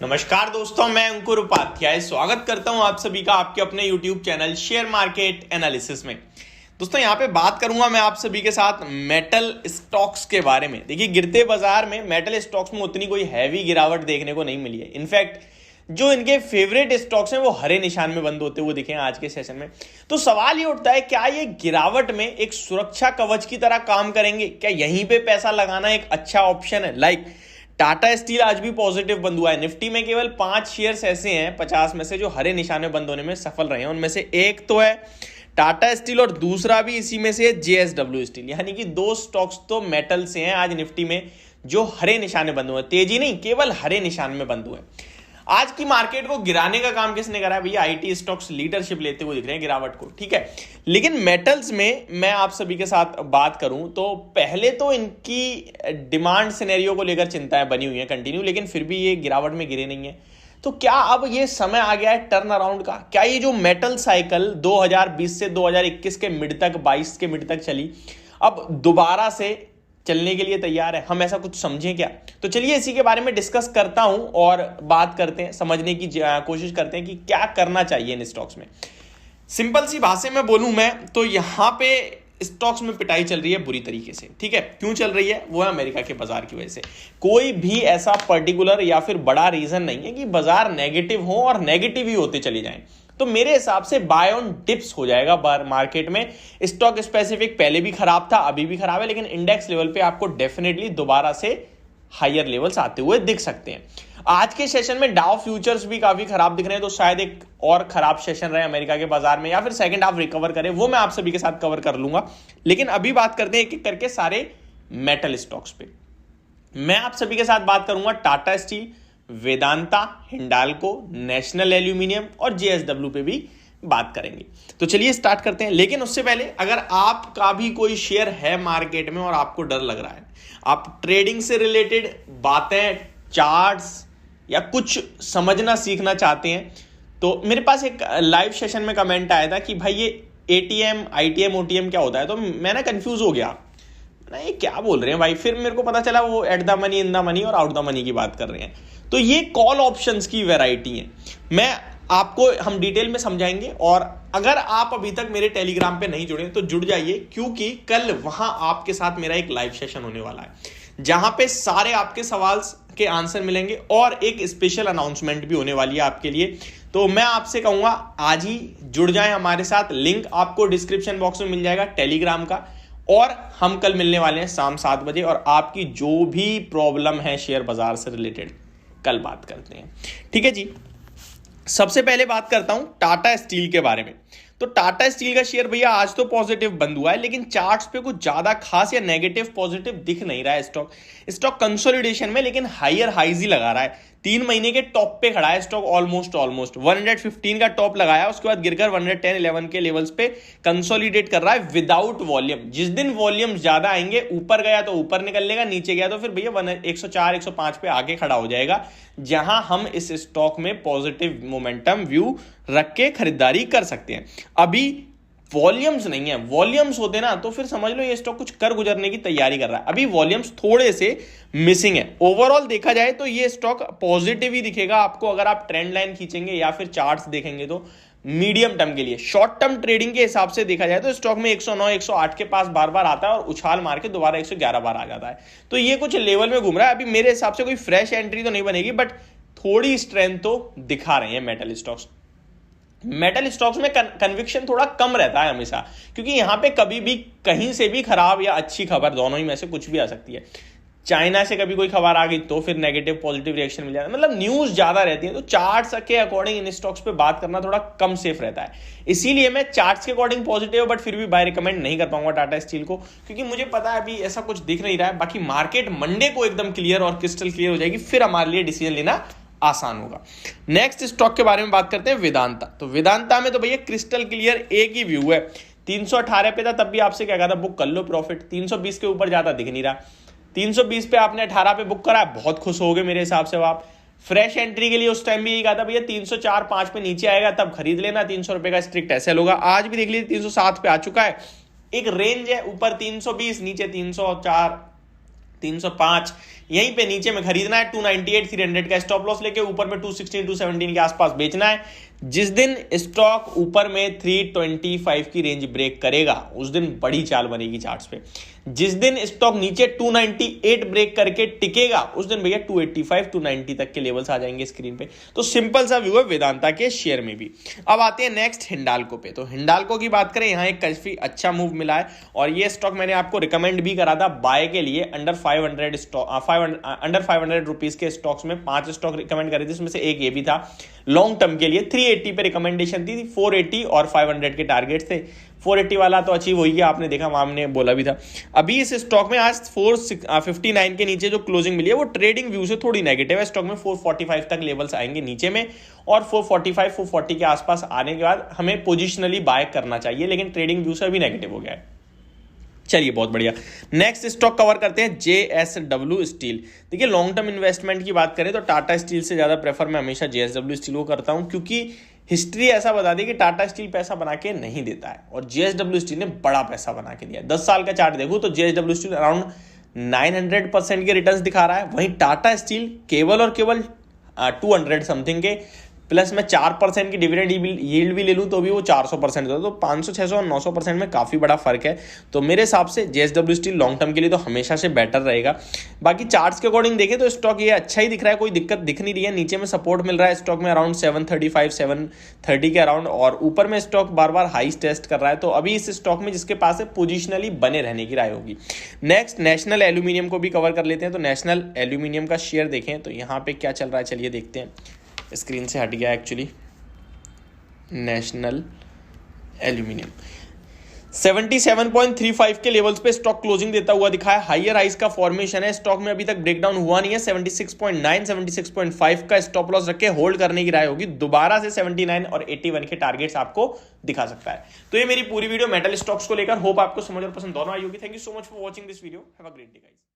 नमस्कार दोस्तों, मैं अंकुर उपाध्याय स्वागत करता हूं आप सभी का आपके अपने YouTube channel share market analysis में। दोस्तों यहां पे बात करूंगा मैं आप सभी के साथ मेटल स्टॉक्स के बारे में। देखिए, गिरते बाजार में मेटल स्टॉक्स में उतनी कोई हैवी गिरावट देखने को नहीं मिली है। इनफैक्ट जो इनके फेवरेट स्टॉक्स हैं वो हरे निशान में बंद होते हुए दिखे हैं आज के सेशन में। तो सवाल ये उठता है, क्या ये गिरावट में एक सुरक्षा कवच की तरह काम करेंगे? क्या यहीं पे पैसा लगाना एक अच्छा ऑप्शन है? टाटा स्टील आज भी पॉजिटिव बंद हुआ है। निफ्टी में केवल 5 शेयर्स ऐसे हैं 50 में से जो हरे निशान में बंद होने में सफल रहे हैं। उनमें से एक तो है टाटा स्टील और दूसरा भी इसी में से जेएसडब्ल्यू स्टील। यानी कि 2 स्टॉक्स तो मेटल से हैं आज निफ्टी में जो हरे निशान में बंद हुए। तेजी नहीं, केवल हरे निशान में बंद हुए। आज की मार्केट को गिराने का काम किसने करा है? भैया आईटी स्टॉक्स लीडरशिप लेते हुए दिख रहे हैं गिरावट को, ठीक है। लेकिन मेटल्स में मैं आप सभी के साथ बात करूं तो पहले तो इनकी डिमांड सिनेरियो को लेकर चिंताएं बनी हुई हैं कंटिन्यू, लेकिन फिर भी ये गिरावट में गिरे नहीं है। तो क्या अब ये समय आ गया है टर्न अराउंड का? क्या ये जो मेटल साइकिल 2020 से 2021 के मिड तक, 22 के मिड तक चली, अब दोबारा से चलने के लिए तैयार है? हम ऐसा कुछ समझें क्या? तो चलिए इसी के बारे में डिस्कस करता हूं और बात करते हैं, समझने की कोशिश करते हैं कि क्या करना चाहिए इन स्टॉक्स में। सिंपल सी भाषा में बोलूं मैं तो यहां पे स्टॉक्स में पिटाई चल रही है बुरी तरीके से, ठीक है। क्यों चल रही है? वो है अमेरिका के बाजार की वजह से। कोई भी ऐसा पर्टिकुलर या फिर बड़ा रीजन नहीं है कि बाजार नेगेटिव हो और नेगेटिव ही होते चले जाएं। तो मेरे हिसाब से बाय ऑन डिप्स हो जाएगा मार्केट में। स्टॉक स्पेसिफिक पहले भी खराब था, अभी भी खराब है, लेकिन इंडेक्स लेवल पे आपको डेफिनेटली दोबारा से हायर लेवल्स आते हुए दिख सकते हैं। आज के सेशन में डाउ फ्यूचर्स भी काफी खराब दिख रहे हैं, तो शायद एक और खराब सेशन रहे अमेरिका के बाजार में, या फिर सेकंड हाफ रिकवर करे, वो मैं आप सभी के साथ कवर कर लूंगा। लेकिन अभी बात करते हैं एक एक करके सारे मेटल स्टॉक्स पे। मैं आप सभी के साथ बात करूंगा Tata steel, Vedanta, Hindalco, national aluminium और जेएसडब्ल्यू पे भी बात करेंगे। तो चलिए स्टार्ट करते हैं। लेकिन उससे पहले, अगर आपका भी कोई शेयर है मार्केट में और आपको डर लग रहा है, आप ट्रेडिंग से रिलेटेड बातें, चार्ट्स या कुछ समझना सीखना चाहते हैं, तो मेरे पास एक लाइव सेशन में कमेंट आया था कि भाई ये एटीएम, आईटीएम, ओटीएम क्या होता है? तो मैं ना कंफ्यूज हो गया, ये क्या बोल रहे हैं भाई। फिर मेरे को पता चला वो at the money, in the money और आउट द मनी की बात कर रहे हैं। तो ये कॉल ऑप्शंस की वैरायटी है। मैं आपको हम डिटेल में समझाएंगे, और अगर आप अभी तक मेरे टेलीग्राम पे नहीं जुड़े तो जुड़ जाइए, क्योंकि कल वहां आपके साथ मेरा एक लाइव सेशन होने वाला है जहां पे सारे आपके सवाल के आंसर मिलेंगे और एक स्पेशल अनाउंसमेंट भी होने वाली है आपके लिए। तो मैं आपसे कहूंगा आज ही जुड़ जाएं हमारे साथ। लिंक आपको डिस्क्रिप्शन बॉक्स में मिल जाएगा टेलीग्राम का। और हम कल मिलने वाले हैं शाम 7 बजे, और आपकी जो भी प्रॉब्लम है शेयर बाजार से रिलेटेड कल बात करते हैं, ठीक है जी। सबसे पहले बात करता हूं टाटा स्टील के बारे में। तो टाटा स्टील का शेयर भैया आज तो पॉजिटिव बंद हुआ है, लेकिन चार्ट्स पे कुछ ज्यादा खास या नेगेटिव पॉजिटिव दिख नहीं रहा है। स्टॉक कंसोलिडेशन में, लेकिन हायर हाइज ही लगा रहा है। 3 महीने के टॉप पे खड़ा है स्टॉक, ऑलमोस्ट 115 का टॉप लगाया, उसके बाद गिरकर 110-11 के लेवल्स पे कंसोलिडेट कर रहा है विदाउट वॉल्यूम। जिस दिन वॉल्यूम ज्यादा आएंगे, ऊपर गया तो ऊपर निकल लेगा, नीचे गया तो फिर भैया 104-105 पे आगे खड़ा हो जाएगा, जहां हम इस स्टॉक में पॉजिटिव मोमेंटम व्यू रख के खरीदारी कर सकते हैं। अभी वॉल्यूम्स नहीं है। वॉल्यूम्स होते ना तो फिर समझ लो ये स्टॉक कुछ कर गुजरने की तैयारी कर रहा है। अभी वॉल्यूम्स थोड़े से मिसिंग है। ओवरऑल देखा जाए तो ये स्टॉक पॉजिटिव ही दिखेगा आपको, अगर आप ट्रेंड लाइन खींचेंगे या फिर चार्ट्स देखेंगे तो मीडियम टर्म के लिए। शॉर्ट टर्म ट्रेडिंग के हिसाब से देखा जाए तो स्टॉक में 109, 108 के पास बार बार आता है और उछाल मार के दोबारा 111 बार आ जाता है। तो ये कुछ लेवल में घूम रहा है। अभी मेरे हिसाब से कोई फ्रेश एंट्री तो नहीं बनेगी, बट थोड़ी स्ट्रेंथ तो दिखा रहे हैं मेटल स्टॉक्स। मेटल स्टॉक्स में कन्विक्शन थोड़ा कम रहता है हमेशा, क्योंकि यहां पे कभी भी कहीं से भी खराब या अच्छी खबर, दोनों ही में से कुछ भी आ सकती है। चाइना से कभी कोई खबर आ गई तो फिर नेगेटिव पॉजिटिव रिएक्शन मिल जाता है, मतलब न्यूज ज्यादा रहती है। तो चार्ट्स के अकॉर्डिंग इन स्टॉक्स पे बात करना थोड़ा कम सेफ रहता है। इसीलिए मैं चार्ट्स के अकॉर्डिंग पॉजिटिव, बट फिर भी बाय रिकमेंड नहीं कर पाऊंगा टाटा स्टील को, क्योंकि मुझे पता है अभी ऐसा कुछ दिख नहीं रहा है। बाकी मार्केट मंडे को एकदम क्लियर और क्रिस्टल क्लियर हो जाएगी, फिर हमारे लिए डिसीजन लेना आसान होगा। नेक्स्ट स्टॉक के बारे में बात करते हैं वेदांता। तो वेदांता में तो भैया क्रिस्टल क्लियर एक ही व्यू है। 318 पे था, तब भी आपसे क्या कहा था, बुक कर लो प्रॉफिट। 320 के ऊपर ज्यादा दिख नहीं रहा। 320 पे आपने 18 पे बुक करा, बहुत खुश हो गए मेरे हिसाब से। आप फ्रेश एंट्री के लिए उस टाइम भी यही कहा था भैया 304-5 पे नीचे आएगा तब खरीद लेना, 300 रुपए का स्ट्रिक्ट एसएल होगा। आज भी देख लीजिए 307 पे आ चुका है। एक रेंज है, ऊपर 320, नीचे 304, 305 यहीं पे नीचे में खरीदना है, 298 300 का स्टॉप लॉस लेके ऊपर में 216 217 के आसपास बेचना है। जिस दिन स्टॉक ऊपर में 325 की रेंज ब्रेक करेगा उस दिन बड़ी चाल बनेगी चार्ट्स पे। जिस दिन स्टॉक नीचे 298 ब्रेक करके टिकेगा उस दिन भैया 285 290 तक के लेवल्स आ जाएंगे स्क्रीन पे। तो सिंपल सा व्यू है वेदांता के शेयर में भी। अब आते हैं नेक्स्ट हिंडाल्को पे। तो हिंडाल्को की बात करें, यहाँ एक काफी अच्छा मूव मिला है और ये स्टॉक मैंने आपको रिकमेंड भी करा था बाय के लिए अंडर 500 रुपीज के स्टॉक्स में 5 स्टॉक रिकमेंड करे थे, इसमें से एक ये भी था लॉन्ग टर्म के लिए। 380 पे रिकमेंडेशन थी, 480 और 500 के टारगेट थे। 480 वाला तो अचीव हो ही गया, आपने देखा, हमने बोला भी था। अभी इस स्टॉक में आज 459 के नीचे जो क्लोजिंग मिली है वो ट्रेडिंग व्यू से थोड़ी नेगेटिव है। स्टॉक में 445 तक लेवल्स आएंगे नीचे में और 445 440 के आसपास आने के बाद हमें पोजिशनली बाय करना चाहिए, लेकिन ट्रेडिंग व्यू से अभी नेगेटिव हो गया है। चलिए बहुत बढ़िया, नेक्स्ट स्टॉक कवर करते हैं JSW स्टील। देखिए लॉन्ग टर्म इन्वेस्टमेंट की बात करें तो टाटा स्टील से ज्यादा प्रेफर मैं हमेशा JSW स्टील को करता हूं, क्योंकि हिस्ट्री ऐसा बता दी कि टाटा स्टील पैसा बना के नहीं देता है और JSW स्टील ने बड़ा पैसा बना के दिया। 10 साल का चार्ट देखो तो JSW स्टील अराउंड 900% के रिटर्न्स दिखा रहा है, वहीं टाटा स्टील केवल और केवल 200 समथिंग के, प्लस मैं 4% की डिविडेंड यील्ड भी ले लूं तो भी वो 400% होता है। तो 500 600 और 900% में काफी बड़ा फर्क है। तो मेरे हिसाब से JSW स्टील लॉन्ग टर्म के लिए तो हमेशा से बेटर रहेगा। बाकी चार्ट्स के अकॉर्डिंग देखें तो स्टॉक ये अच्छा ही दिख रहा है, कोई दिक्कत दिख नहीं रही है। नीचे में सपोर्ट मिल रहा है स्टॉक में अराउंड 735 730 के अराउंड, और ऊपर में स्टॉक बार बार हाईस टेस्ट कर रहा है। तो अभी इस स्टॉक में जिसके पास है पोजिशनली बने रहने की राय होगी। नेक्स्ट नेशनल एल्यूमिनियम को भी कवर कर लेते हैं। तो नेशनल एल्यूमिनियम का शेयर देखें तो यहाँ पे क्या चल रहा है, चलिए देखते हैं। स्क्रीन से हट गया एक्चुअली। नेशनल एल्यूमिनियम 77.35 के लेवल्स पे स्टॉक क्लोजिंग देता हुआ दिखा है। हायर हाइस का फॉर्मेशन है, स्टॉक में अभी तक ब्रेकडाउन हुआ नहीं है। 76.9 76.5 का स्टॉप लॉस रख के होल्ड करने की राय होगी। दोबारा से 79 और 81 के टारगेट्स आपको दिखा सकता है। तो ये मेरी पूरी वीडियो मेटल स्टॉक्स को लेकर, होप आपको समझ और पसंद दोनों आई होगी। Thank you so much for watching this video. Have a great day guys.